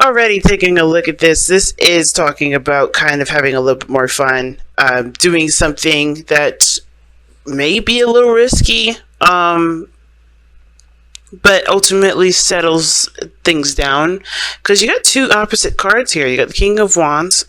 Already taking a look at this is talking about kind of having a little bit more fun, doing something that may be a little risky, but ultimately settles things down. Because you got two opposite cards here. You got the King of Wands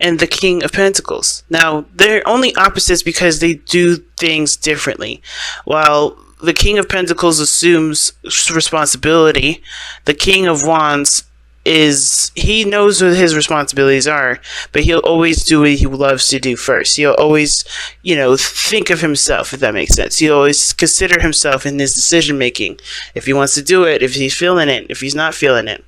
and the King of Pentacles. Now, they're only opposites because they do things differently. While the King of Pentacles assumes responsibility, the King of Wands he knows what his responsibilities are, but he'll always do what he loves to do first. He'll always, think of himself, if that makes sense. He'll always consider himself in his decision making. If he wants to do it, if he's feeling it, if he's not feeling it.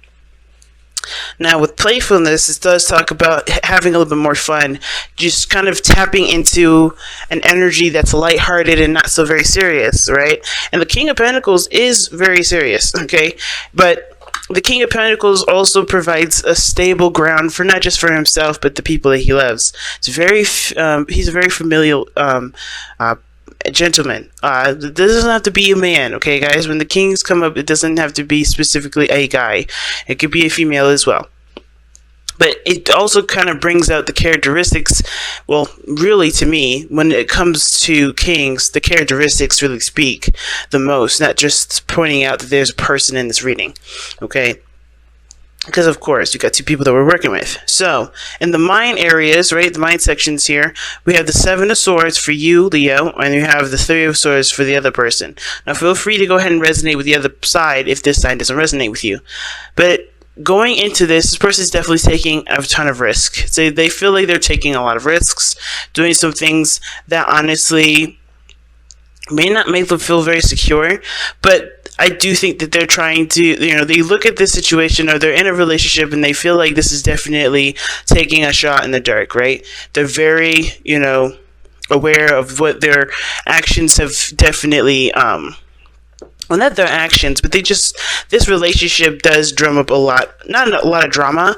Now, with playfulness, it does talk about having a little bit more fun, just kind of tapping into an energy that's lighthearted and not so very serious, right? And the King of Pentacles is very serious, okay? But the King of Pentacles also provides a stable ground for not just for himself, but the people that he loves. He's a very familial gentleman. This doesn't have to be a man, okay, guys? When the kings come up, it doesn't have to be specifically a guy. It could be a female as well. But it also kind of brings out the characteristics. Well, really, to me, when it comes to kings, the characteristics really speak the most, not just pointing out that there's a person in this reading, okay? Because, of course, you got two people that we're working with. So, in the mind areas, right, the mind sections here, we have the Seven of Swords for you, Leo, and you have the Three of Swords for the other person. Now, feel free to go ahead and resonate with the other side if this side doesn't resonate with you. But going into this person is definitely taking a ton of risk. So they feel like they're taking a lot of risks, doing some things that honestly may not make them feel very secure, but I do think that they're trying to, they look at this situation, or they're in a relationship and they feel like this is definitely taking a shot in the dark, right? They're very, aware of what their actions have definitely, well, not their actions, but this relationship does drum up not a lot of drama,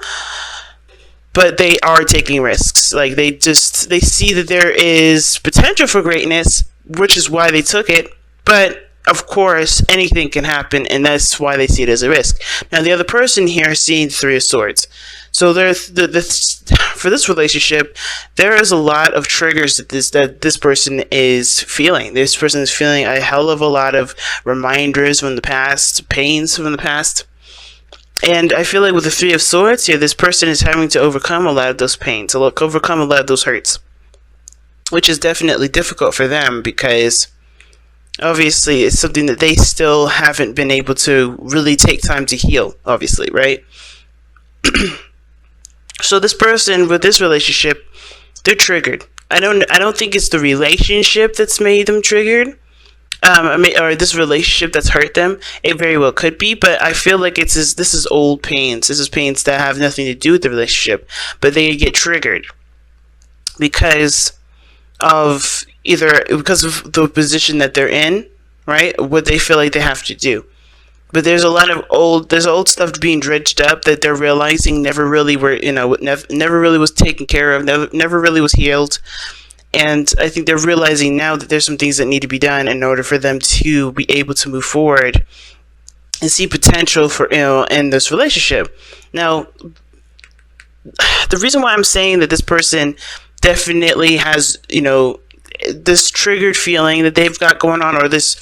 but they are taking risks. Like, they see that there is potential for greatness, which is why they took it, but of course, anything can happen, and that's why they see it as a risk. Now, the other person here is seeing Three of Swords. So for this relationship, there is a lot of triggers that this person is feeling. This person is feeling a hell of a lot of reminders from the past, pains from the past. And I feel like with the Three of Swords here, this person is having to overcome a lot of those pains, overcome a lot of those hurts, which is definitely difficult for them because obviously it's something that they still haven't been able to really take time to heal, obviously, right? So this person with this relationship, they're triggered. I don't think it's the relationship that's made them triggered, or this relationship that's hurt them. It very well could be, but I feel like this is old pains. This is pains that have nothing to do with the relationship, but they get triggered because of the position that they're in, right? What they feel like they have to do. But there's old stuff being dredged up that they're realizing never really was taken care of, never really was healed. And I think they're realizing now that there's some things that need to be done in order for them to be able to move forward and see potential for, in this relationship. Now, the reason why I'm saying that this person definitely has, this triggered feeling that they've got going on, or this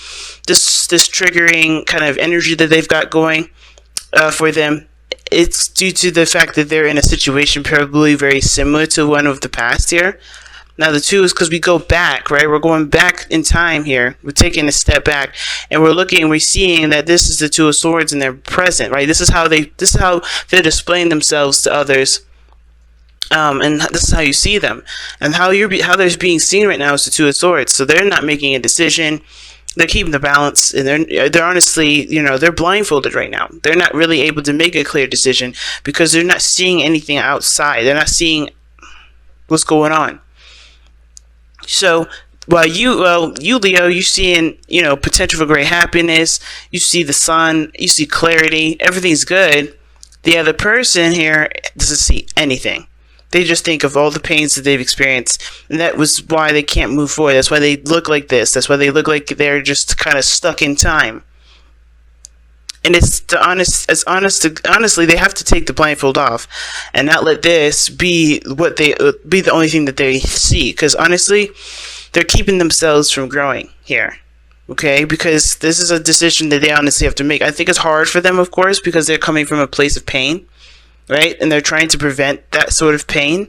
triggering kind of energy that they've got going for them, it's due to the fact that they're in a situation probably very similar to one of the past here. Now, the two is because we go back, right? We're going back in time here. We're taking a step back, and we're seeing that this is the Two of Swords and they're present, right? This is how they're displaying themselves to others. And this is how you see them, and how they're being seen right now is the Two of Swords. So they're not making a decision; they're keeping the balance, and they're honestly, they're blindfolded right now. They're not really able to make a clear decision because they're not seeing anything outside. They're not seeing what's going on. So while you Leo, you seeing potential for great happiness. You see the sun. You see clarity. Everything's good. The other person here doesn't see anything. They just think of all the pains that they've experienced, and that was why they can't move forward. That's why they look like this. That's why they look like they're just kind of stuck in time. And it's honestly, they have to take the blindfold off and not let this be what they be the only thing that they see, because honestly, they're keeping themselves from growing here. Okay, because this is a decision that they honestly have to make. I think it's hard for them, of course, because they're coming from a place of pain, right? And they're trying to prevent that sort of pain.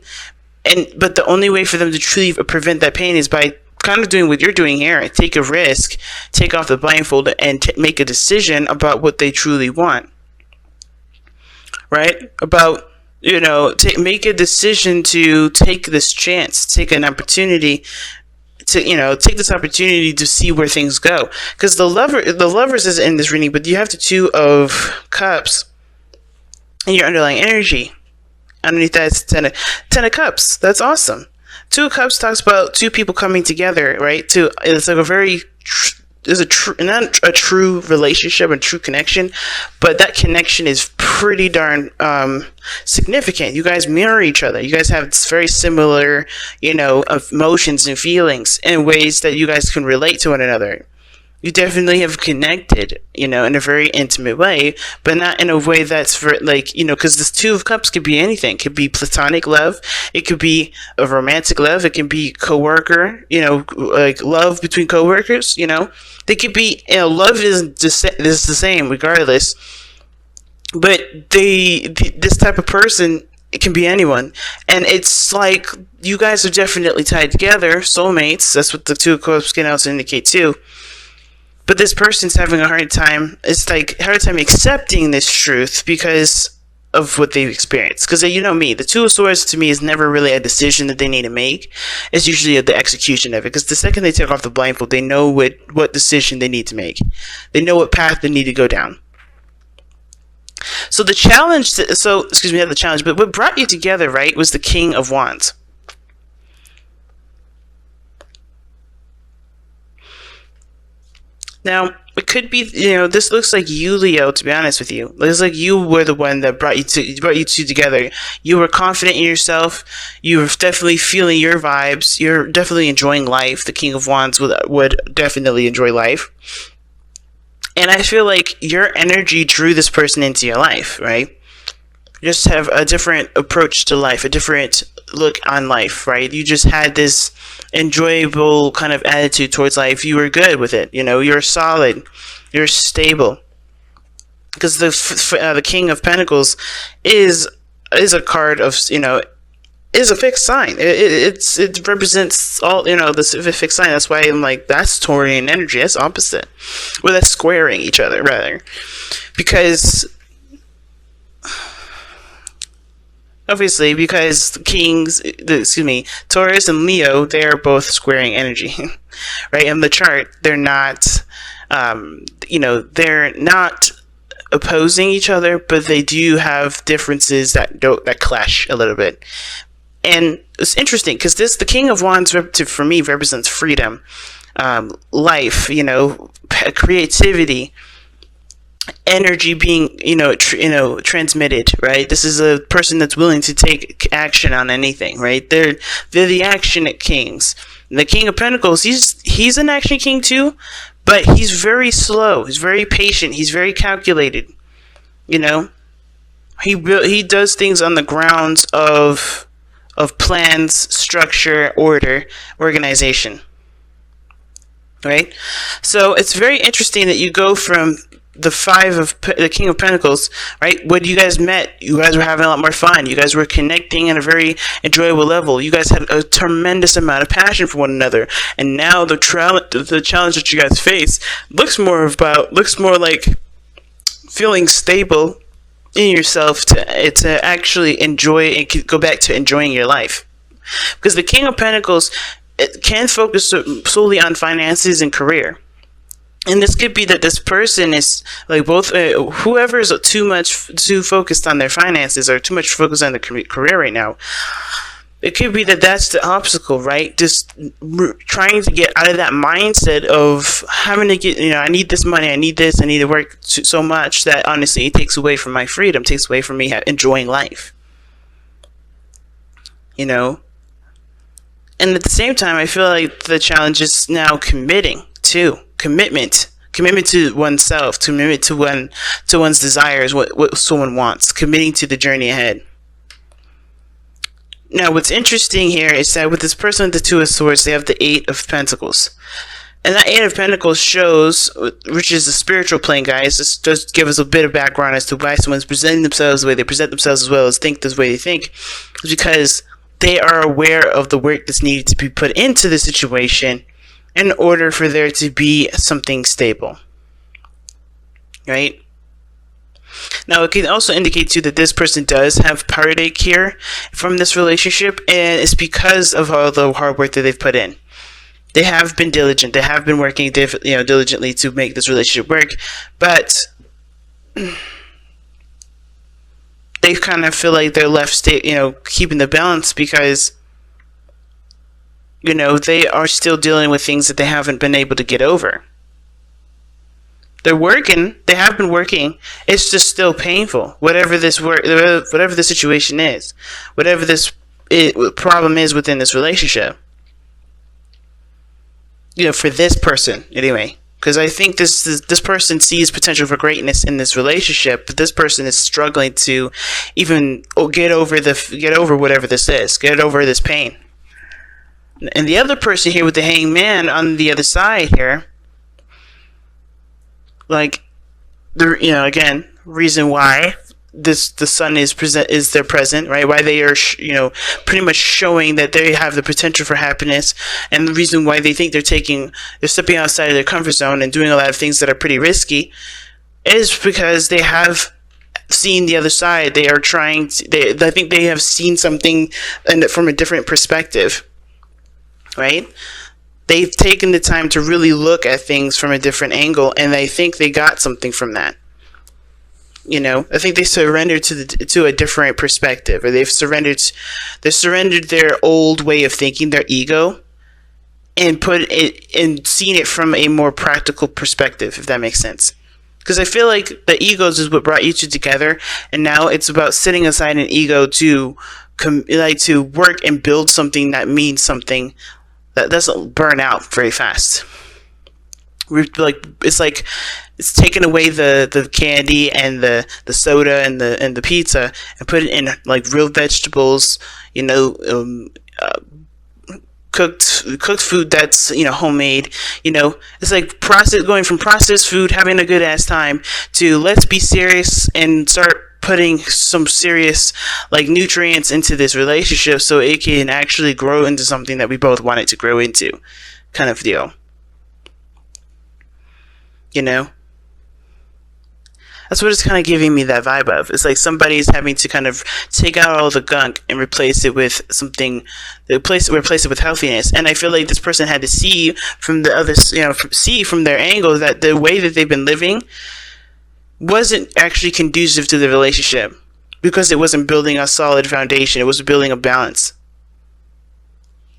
But the only way for them to truly prevent that pain is by kind of doing what you're doing here. Take a risk, take off the blindfold, and make a decision about what they truly want, right? About, make a decision to take this chance, take an opportunity to, take this opportunity to see where things go. Because the lovers is in this reading, but you have the Two of Cups in your underlying energy. Underneath that, it's ten of Cups. That's awesome. Two of Cups talks about two people coming together, right? It's like a very not a true relationship, a true connection, but that connection is pretty darn significant. You guys mirror each other. You guys have very similar, emotions and feelings in ways that you guys can relate to one another. You definitely have connected, in a very intimate way, but not in a way that's for because this Two of Cups could be anything. It could be platonic love. It could be a romantic love. It can be coworker, like love between coworkers, They could be, love is the same regardless. But this type of person, it can be anyone. And it's like you guys are definitely tied together, soulmates. That's what the Two of Cups can also indicate too. But this person's having a hard time. It's like a hard time accepting this truth because of what they've experienced. Because me, the Two of Swords to me is never really a decision that they need to make. It's usually the execution of it. Because the second they take off the blindfold, they know what decision they need to make. They know what path they need to go down. So the challenge, not the challenge, but what brought you together, right, was the King of Wands. Now, it could be, this looks like you, Leo, to be honest with you. It looks like you were the one that brought you two together. You were confident in yourself. You were definitely feeling your vibes. You're definitely enjoying life. The King of Wands would definitely enjoy life. And I feel like your energy drew this person into your life, right? You just have a different approach to life, a different look on life, right? You just had this enjoyable kind of attitude towards life. You were good with it, you're solid, you're stable. Because the King of Pentacles is a card of, is a fixed sign. It represents all, the fixed sign. That's why I'm like, that's Taurian energy. That's opposite. Well, that's squaring each other, rather. Because obviously, because Taurus and Leo, they're both squaring energy, right? In the chart, they're not, they're not opposing each other, but they do have differences that clash a little bit. And it's interesting because the King of Wands for me represents freedom, life, creativity, energy being transmitted, right? This is a person that's willing to take action on anything, right? They're the action kings. The King of Pentacles, he's an action king too, but he's very slow, he's very patient, he's very calculated. He does things on the grounds of plans, structure, order, organization, right? So it's very interesting that you go from the King of Pentacles, right? When you guys met, you guys were having a lot more fun. You guys were connecting at a very enjoyable level. You guys had a tremendous amount of passion for one another. And now the challenge that you guys face looks more like feeling stable in yourself to actually enjoy and go back to enjoying your life. Because the King of Pentacles, it can focus solely on finances and career. And this could be that this person is like both, whoever is too focused on their finances or too much focused on their career right now. It could be that that's the obstacle, right? Just trying to get out of that mindset of having to get, I need this money, I need this, I need to work so much that honestly it takes away from my freedom, takes away from me enjoying life. And at the same time, I feel like the challenge is now commitment. commitment to oneself, commitment to one's desires, what someone wants, committing to the journey ahead. Now, what's interesting here is that with this person with the Two of Swords, they have the Eight of Pentacles. And that Eight of Pentacles shows, which is the spiritual plane, guys. This does give us a bit of background as to why someone's presenting themselves the way they present themselves, as well as think the way they think. It's because they are aware of the work that's needed to be put into the situation in order for there to be something stable. Right? Now, it can also indicate too that this person does have heartache here from this relationship, and it's because of all the hard work that they've put in. They have been diligent. They have been working diligently to make this relationship work, but they kind of feel like they're left keeping the balance because they are still dealing with things that they haven't been able to get over. They're working. They have been working. It's just still painful. Whatever the situation is, whatever this problem is within this relationship. For this person anyway, because I think this person sees potential for greatness in this relationship, but this person is struggling to even get over whatever this is, get over this pain. And the other person here with the Hangman on the other side here, like, again, reason why the sun is their present, right? Why they are, pretty much showing that they have the potential for happiness, and the reason why they think they're stepping outside of their comfort zone and doing a lot of things that are pretty risky is because they have seen the other side. They are I think they have seen something from a different perspective, right? They've taken the time to really look at things from a different angle, and they think they got something from that. I think they surrendered to a different perspective, or they've surrendered their old way of thinking, their ego, and seen it from a more practical perspective, if that makes sense. Because I feel like the egos is what brought you two together, and now it's about setting aside an ego to work and build something that means something that doesn't burn out very fast. It's taken away the candy and the soda and the pizza and put it in like real vegetables, cooked food that's homemade. It's like going from processed food, having a good ass time, to let's be serious and start putting some serious nutrients into this relationship so it can actually grow into something that we both want it to grow into, kind of deal. That's what it's kind of giving me that vibe of. It's like somebody's having to kind of take out all the gunk and replace it with something, replace it with healthiness. And I feel like this person had to see from the other, see from their angle that the way that they've been living wasn't actually conducive to the relationship, because it wasn't building a solid foundation. It was building a balance.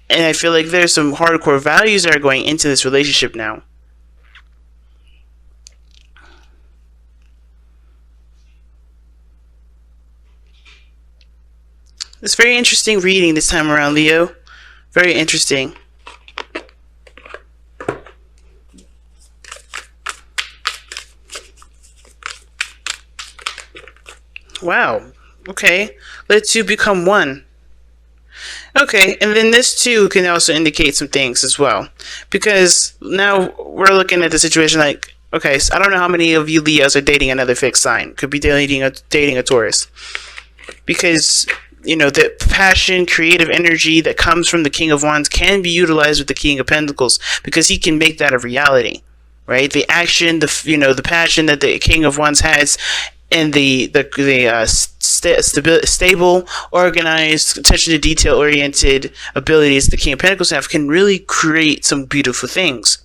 And I feel like there's some hardcore values that are going into this relationship now. It's very interesting reading this time around, Leo. Very interesting. Wow. Okay. Let two become one. Okay, and then this too can also indicate some things as well. Because now we're looking at the situation like, okay, so I don't know how many of you Leos are dating another fixed sign. Could be dating a Taurus. Because the passion, creative energy that comes from the King of Wands can be utilized with the King of Pentacles, because he can make that a reality, right? The action, the passion that the King of Wands has, and the stable, organized, attention to detail oriented abilities the King of Pentacles have can really create some beautiful things.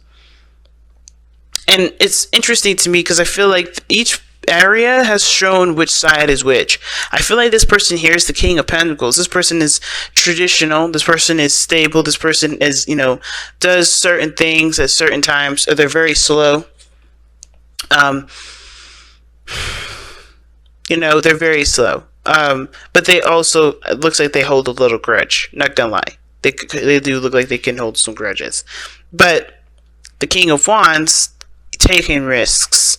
And it's interesting to me because I feel like each area has shown which side is which. I feel like this person here is the King of Pentacles. This person is traditional. This person is stable. This person is, does certain things at certain times. They're very slow. They're very slow. But they also, it looks like they hold a little grudge. Not gonna lie. They do look like they can hold some grudges. But the King of Wands taking risks,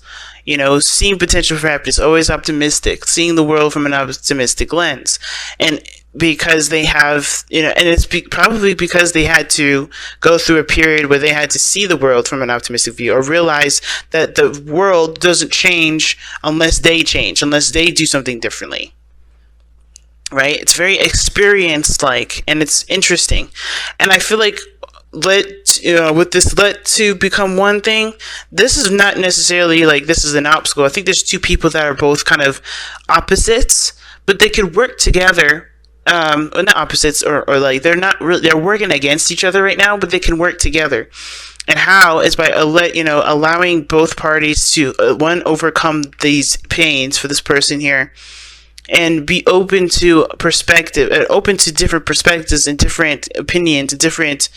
seeing potential for happiness, always optimistic, seeing the world from an optimistic lens. And because they have, and it's probably because they had to go through a period where they had to see the world from an optimistic view, or realize that the world doesn't change unless they change, unless they do something differently. Right? It's very experience-like, and it's interesting. And I feel like with this let two become one thing, this is not necessarily like this is an obstacle. I think there's two people that are both kind of opposites, but they could work together. Or not opposites, or like they're not really, they're working against each other right now, but they can work together. And how is by allowing both parties to one, overcome these pains for this person here, and be open to perspective, open to different perspectives and different opinions and different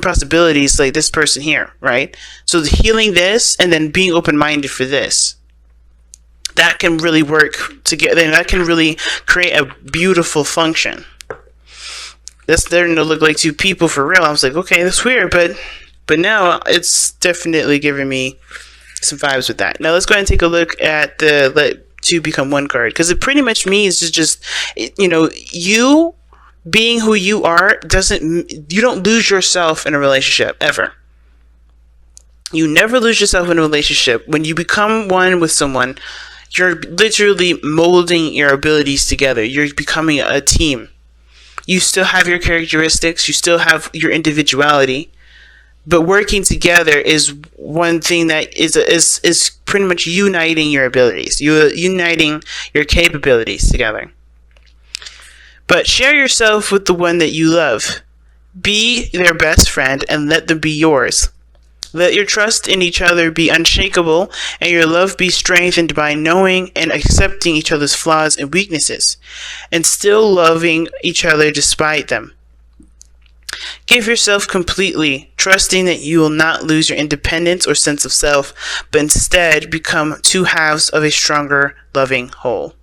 possibilities, like this person here, right? So healing this and then being open-minded for this, that can really work together, and that can really create a beautiful function. That's starting to look like two people for real. I was like, okay, that's weird, but now it's definitely giving me some vibes with that. Now let's go ahead and take a look at the let two become one card, because it pretty much means just you being who you are you don't lose yourself in a relationship ever. You never lose yourself in a relationship. When you become one with someone, you're literally molding your abilities together. You're becoming a team. You still have your characteristics, you still have your individuality, but working together is one thing that is pretty much uniting your abilities. You're uniting your capabilities together. But share yourself with the one that you love. Be their best friend and let them be yours. Let your trust in each other be unshakable, and your love be strengthened by knowing and accepting each other's flaws and weaknesses, and still loving each other despite them. Give yourself completely, trusting that you will not lose your independence or sense of self, but instead become two halves of a stronger, loving whole.